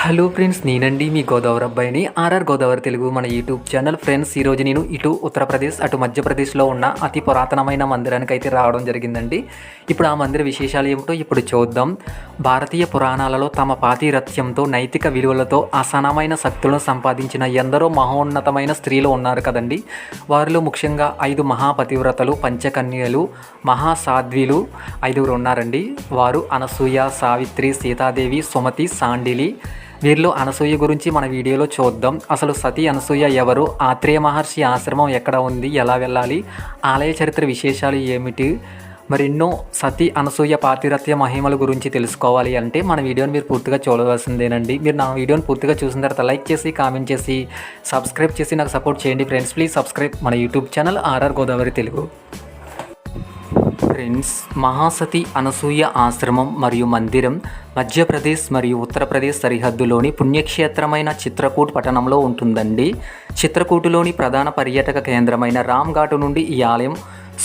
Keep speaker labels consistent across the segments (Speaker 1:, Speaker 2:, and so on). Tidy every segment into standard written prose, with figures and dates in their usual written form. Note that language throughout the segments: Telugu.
Speaker 1: హలో ఫ్రెండ్స్, నేనండి మీ గోదావరి అబ్బాయిని. ఆర్ఆర్ గోదావరి తెలుగు మన యూట్యూబ్ ఛానల్. ఫ్రెండ్స్, ఈరోజు నేను ఇటు ఉత్తరప్రదేశ్ అటు మధ్యప్రదేశ్లో ఉన్న అతి పురాతనమైన మందిరానికి అయితే రావడం జరిగిందండి. ఇప్పుడు ఆ మందిర విశేషాలు ఏమిటో ఇప్పుడు చూద్దాం. భారతీయ పురాణాలలో తమ పాతిరత్యంతో నైతిక విలువలతో అసమానమైన శక్తులను సంపాదించిన ఎందరో మహోన్నతమైన స్త్రీలు ఉన్నారు కదండి. వారిలో ముఖ్యంగా 5 మహాపతివ్రతలు, పంచకన్యలు, మహాసాధ్వీలు 5 ఉన్నారండి. వారు అనసూయ, సావిత్రి, సీతాదేవి, సుమతి, సాండిలి. వీరిలో అనసూయ గురించి మన వీడియోలో చూద్దాం. అసలు సతీ అనసూయ ఎవరు, ఆత్రేయ మహర్షి ఆశ్రమం ఎక్కడ ఉంది, ఎలా వెళ్ళాలి, ఆలయ చరిత్ర విశేషాలు ఏమిటి, మరెన్నో సతీ అనసూయ పాతిరత్య మహిమల గురించి తెలుసుకోవాలి అంటే మన వీడియోని మీరు పూర్తిగా చూడవలసిందేనండి. మీరు నా వీడియోని పూర్తిగా చూసిన తర్వాత లైక్ చేసి, కామెంట్ చేసి, సబ్స్క్రైబ్ చేసి నాకు సపోర్ట్ చేయండి ఫ్రెండ్స్. ప్లీజ్ సబ్స్క్రైబ్ మన YouTube channel RR Godavari Telugu. Friends, Mahasati Anasuya ఆశ్రమం మరియు మందిరం మధ్యప్రదేశ్ మరియు ఉత్తరప్రదేశ్ సరిహద్దులోని పుణ్యక్షేత్రమైన చిత్రకూట్ పట్టణంలో ఉంటుందండి. చిత్రకూటులోని ప్రధాన పర్యాటక కేంద్రమైన రామ్ఘాటు నుండి ఈ ఆలయం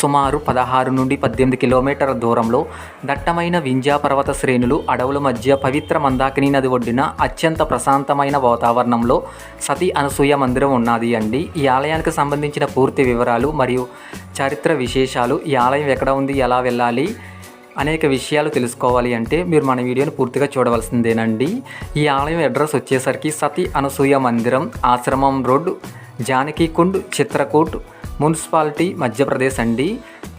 Speaker 1: సుమారు 16 నుండి 18 కిలోమీటర్ల దూరంలో దట్టమైన వింధ్యా పర్వత శ్రేణులు, అడవుల మధ్య పవిత్ర మందాకిని నది ఒడ్డున అత్యంత ప్రశాంతమైన వాతావరణంలో సతీ అనసూయ మందిరం ఉన్నది అండి. ఈ ఆలయానికి సంబంధించిన పూర్తి వివరాలు మరియు చరిత్ర విశేషాలు, ఈ ఆలయం ఎక్కడ ఉంది, ఎలా వెళ్ళాలి, అనేక విషయాలు తెలుసుకోవాలి అంటే మీరు మన వీడియోని పూర్తిగా చూడవలసిందేనండి. ఈ ఆలయం అడ్రస్ వచ్చేసరికి సతీ అనసూయ మందిరం, ఆశ్రమం రోడ్, జానకీకుండ్, చిత్రకూట్ మున్సిపాలిటీ, మధ్యప్రదేశ్ అండి.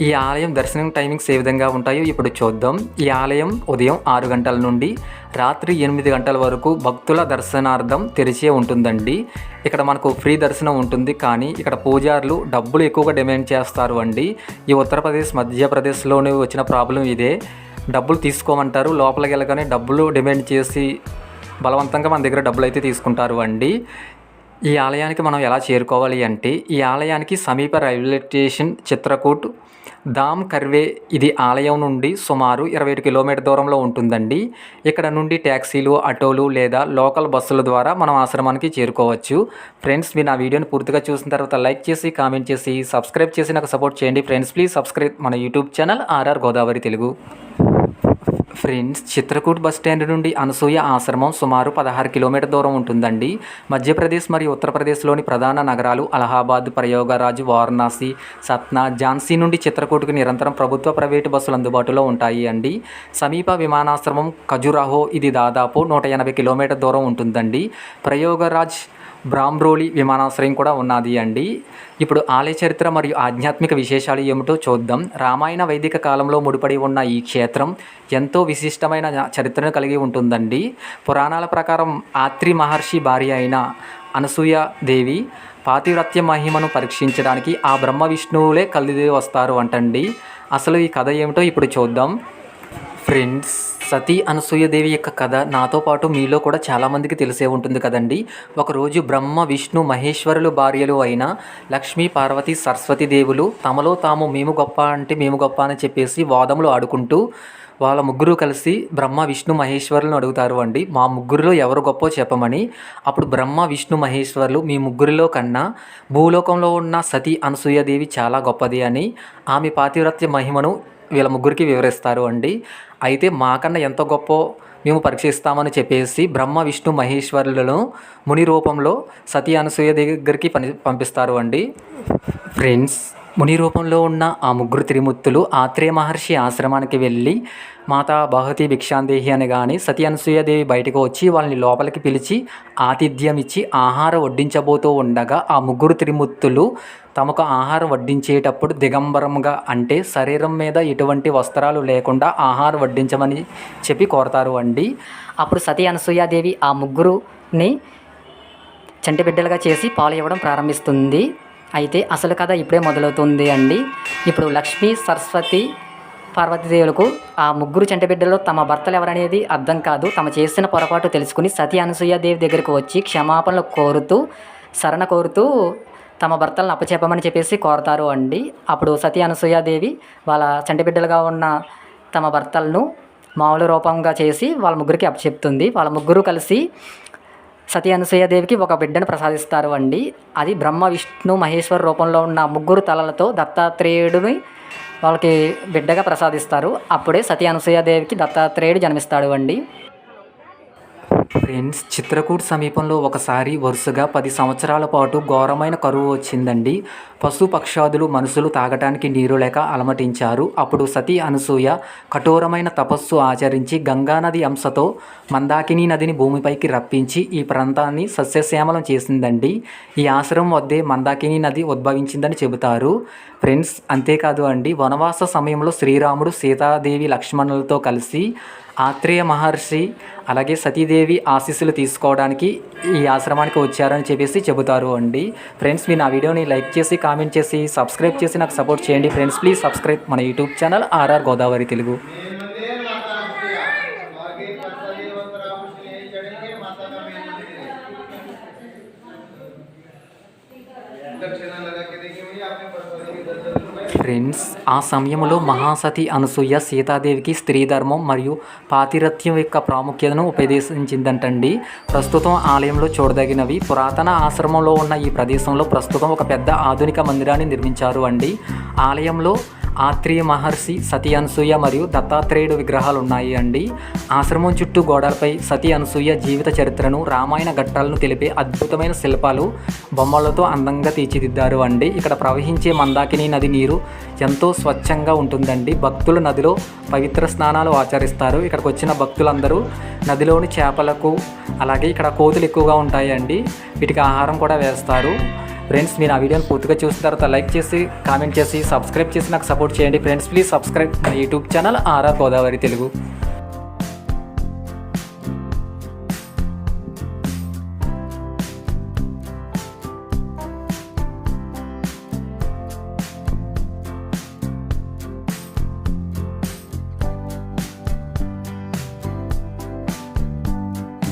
Speaker 1: ఈ ఆలయం దర్శనం టైమింగ్స్ ఏ విధంగా ఉంటాయో ఇప్పుడు చూద్దాం. ఈ ఆలయం ఉదయం 6 గంటల నుండి రాత్రి 8 గంటల వరకు భక్తుల దర్శనార్థం తెరిచే ఉంటుందండి. ఇక్కడ మనకు ఫ్రీ దర్శనం ఉంటుంది, కానీ ఇక్కడ పూజారులు డబ్బులు ఎక్కువగా డిమాండ్ చేస్తారు అండి. ఈ ఉత్తరప్రదేశ్ మధ్యప్రదేశ్లోనే వచ్చిన ప్రాబ్లం ఇదే. డబ్బులు తీసుకోమంటారు, లోపలికి వెళ్ళగానే డబ్బులు డిమాండ్ చేసి బలవంతంగా మన దగ్గర డబ్బులు అయితే తీసుకుంటారు అండి. ఈ ఆలయానికి మనం ఎలా చేరుకోవాలి అంటే ఈ ఆలయానికి సమీప రైల్వే స్టేషన్ చిత్రకూట్ ధామ్ కర్వే. ఇది ఆలయం నుండి సుమారు 27 కిలోమీటర్ దూరంలో ఉంటుందండి. ఇక్కడ నుండి ట్యాక్సీలు, ఆటోలు లేదా లోకల్ బస్సుల ద్వారా మనం ఆశ్రమానికి చేరుకోవచ్చు. ఫ్రెండ్స్, మీరు నా వీడియోని పూర్తిగా చూసిన తర్వాత లైక్ చేసి, కామెంట్ చేసి, సబ్స్క్రైబ్ చేసి నాకు సపోర్ట్ చేయండి ఫ్రెండ్స్. ప్లీజ్ సబ్స్క్రైబ్ మన YouTube channel RR Godavari Telugu. Friends, Chitrakoot bus stand నుండి అనసూయ ఆశ్రమం సుమారు 16 కిలోమీటర్ దూరం ఉంటుందండి. మధ్యప్రదేశ్ మరియు ఉత్తరప్రదేశ్లోని ప్రధాన నగరాలు అలహాబాద్, ప్రయాగరాజ్, వారణాసి, సత్నా, ఝాన్సీ నుండి చిత్రకూట్కి నిరంతరం ప్రభుత్వ, ప్రైవేటు బస్సులు అందుబాటులో ఉంటాయి అండి. సమీప విమానాశ్రమం ఖజురాహో, ఇది దాదాపు 180 కిలోమీటర్ దూరం ఉంటుందండి. ప్రయాగరాజ్ బ్రామ్రోలి విమానాశ్రయం కూడా ఉన్నది అండి. ఇప్పుడు ఆలయ చరిత్ర మరియు ఆధ్యాత్మిక విశేషాలు ఏమిటో చూద్దాం. రామాయణ వైదిక కాలంలో ముడిపడి ఉన్న ఈ క్షేత్రం ఎంతో విశిష్టమైన చరిత్రను కలిగి ఉంటుందండి. పురాణాల ప్రకారం ఆత్రి మహర్షి భార్య అయిన అనసూయ దేవి పాతివ్రత్య మహిమను పరీక్షించడానికి ఆ బ్రహ్మ విష్ణువులే కలిసి వస్తారు అంటండి. అసలు ఈ కథ ఏమిటో ఇప్పుడు చూద్దాం. ఫ్రెండ్స్, సతీ అనసూయదేవి యొక్క కథ నాతో పాటు మీలో కూడా చాలామందికి తెలిసే ఉంటుంది కదండి. ఒకరోజు బ్రహ్మ, విష్ణు, మహేశ్వరులు భార్యలు అయిన లక్ష్మీ, పార్వతి, సరస్వతి దేవులు తమలో తాము మేము గొప్ప అంటే మేము గొప్ప అని చెప్పేసి వాదములు ఆడుకుంటూ వాళ్ళ ముగ్గురు కలిసి బ్రహ్మ, విష్ణు, మహేశ్వరులను అడుగుతారు అండి, మా ముగ్గురిలో ఎవరు గొప్పో చెప్పమని. అప్పుడు బ్రహ్మ, విష్ణు, మహేశ్వరులు మీ ముగ్గురిలో కన్నా భూలోకంలో ఉన్న సతీ అనసూయదేవి చాలా గొప్పది అని ఆమె పాతివ్రత్య మహిమను వీళ్ళ ముగ్గురికి వివరిస్తారు అండి. అయితే మాకన్నా ఎంత గొప్ప మేము పరీక్షిస్తామని చెప్పేసి బ్రహ్మ, విష్ణు, మహేశ్వరులను ముని రూపంలో సతీ అనసూయ దగ్గరికి పంపిస్తారు అండి. ఫ్రెండ్స్, ముని రూపంలో ఉన్న ఆ ముగ్గురు త్రిమూర్తులు ఆత్రేయ మహర్షి ఆశ్రమానికి వెళ్ళి మాతా బహతి భిక్షాందేహి అనగానే సతీ అనసూయదేవి బయటకు వచ్చి వాళ్ళని లోపలికి పిలిచి ఆతిథ్యం ఇచ్చి ఆహారం వడ్డించబోతూ ఉండగా ఆ ముగ్గురు త్రిమూర్తులు తమకు ఆహారం వడ్డించేటప్పుడు దిగంబరంగా అంటే శరీరం మీద ఎటువంటి వస్త్రాలు లేకుండా ఆహారం వడ్డించమని చెప్పి కోరతారు అండి.
Speaker 2: అప్పుడు సతీ అనసూయాదేవి ఆ ముగ్గురుని చంటి బిడ్డలుగా చేసి పాలు ఇవ్వడం ప్రారంభిస్తుంది. అయితే అసలు కథ ఇప్పుడే మొదలవుతుంది అండి. ఇప్పుడు లక్ష్మీ, సరస్వతి, పార్వతీదేవులకు ఆ ముగ్గురు చంటి బిడ్డల్లో తమ భర్తలు ఎవరనేది అర్థం కాదు. తమ చేసిన పొరపాటు తెలుసుకుని సతీ అనసూయాదేవి దగ్గరకు వచ్చి క్షమాపణలు కోరుతూ, శరణ కోరుతూ తమ భర్తలను అప్పచెప్పమని చెప్పేసి కోరతారు అండి. అప్పుడు సతీ అనసూయాదేవి వాళ్ళ చంటి బిడ్డలుగా ఉన్న తమ భర్తలను మామూలు రూపంగా చేసి వాళ్ళ ముగ్గురికి అప్పచెప్తుంది. వాళ్ళ ముగ్గురు కలిసి సతీ అనసూయదేవికి ఒక బిడ్డను ప్రసాదిస్తారు అండి. అది బ్రహ్మ, విష్ణు, మహేశ్వర రూపంలో ఉన్న ముగ్గురు తలలతో దత్తాత్రేయుడిని వాళ్ళకి బిడ్డగా ప్రసాదిస్తారు. అప్పుడే సతీ అనసూయదేవికి దత్తాత్రేయుడు జన్మిస్తాడు అండి.
Speaker 1: ఫ్రెండ్స్, చిత్రకూట్ సమీపంలో ఒకసారి వరుసగా 10 సంవత్సరాల పాటు ఘోరమైన కరువు వచ్చిందండి. పశు పక్షాదులు మనుషులు తాగటానికి నీరు లేక అలమటించారు. అప్పుడు సతీ అనసూయ కఠోరమైన తపస్సు ఆచరించి గంగానది అంశతో మందాకిని నదిని భూమిపైకి రప్పించి ఈ ప్రాంతాన్ని సస్యశ్యామలం చేసిందండి. ఈ ఆశ్రమం వద్దే మందాకిని నది ఉద్భవించిందని చెబుతారు. ఫ్రెండ్స్, అంతేకాదు అండి, వనవాస సమయంలో శ్రీరాముడు సీతాదేవి లక్ష్మణులతో కలిసి ఆత్రేయ మహర్షి అలాగే సతీదేవి ఆశీస్సులు తీసుకోవడానికి ఈ ఆశ్రమానికి వచ్చారని చెప్పేసి చెబుతారు అండి. ఫ్రెండ్స్, మీరు నా వీడియోని లైక్ చేసి కామెంట్ చేసి సబ్స్క్రైబ్ చేసి నాకు సపోర్ట్ చేయండి. ఫ్రెండ్స్, ప్లీజ్ సబ్స్క్రైబ్ మన YouTube channel RR Godavari Telugu. Friends, ఆ సమయంలో మహాసతి అనసూయ సీతాదేవికి స్త్రీ ధర్మం మరియు పాతిరత్యం యొక్క ప్రాముఖ్యతను ఉపదేశించిందంటండి. ప్రస్తుతం ఆలయంలో చూడదగినవి. పురాతన ఆశ్రమంలో ఉన్న ఈ ప్రదేశంలో ప్రస్తుతం ఒక పెద్ద ఆధునిక మందిరాన్ని నిర్మించారు అండి. ఆలయంలో ఆత్రేయ మహర్షి, సతీ అనసూయ మరియు దత్తాత్రేయుడు విగ్రహాలు ఉన్నాయి అండి. ఆశ్రమం చుట్టూ గోడలపై సతీ అనసూయ జీవిత చరిత్రను, రామాయణ ఘట్టాలను తెలిపే అద్భుతమైన శిల్పాలు, బొమ్మలతో అందంగా తీర్చిదిద్దారు అండి. ఇక్కడ ప్రవహించే మందాకిని నది నీరు ఎంతో స్వచ్ఛంగా ఉంటుందండి. భక్తులు నదిలో పవిత్ర స్నానాలు ఆచరిస్తారు. ఇక్కడికి వచ్చిన భక్తులందరూ నదిలోని చేపలకు అలాగే ఇక్కడ కోతులు ఎక్కువగా ఉంటాయండి, వీటికి ఆహారం కూడా వేస్తారు. ఫ్రెండ్స్, మీరు ఆ వీడియోని పూర్తిగా చూసిన తర్వాత లైక్ చేసి కామెంట్ చేసి సబ్స్క్రైబ్ చేసి నాకు సపోర్ట్ చేయండి. Friends, please subscribe my YouTube channel RR Godavari Telugu.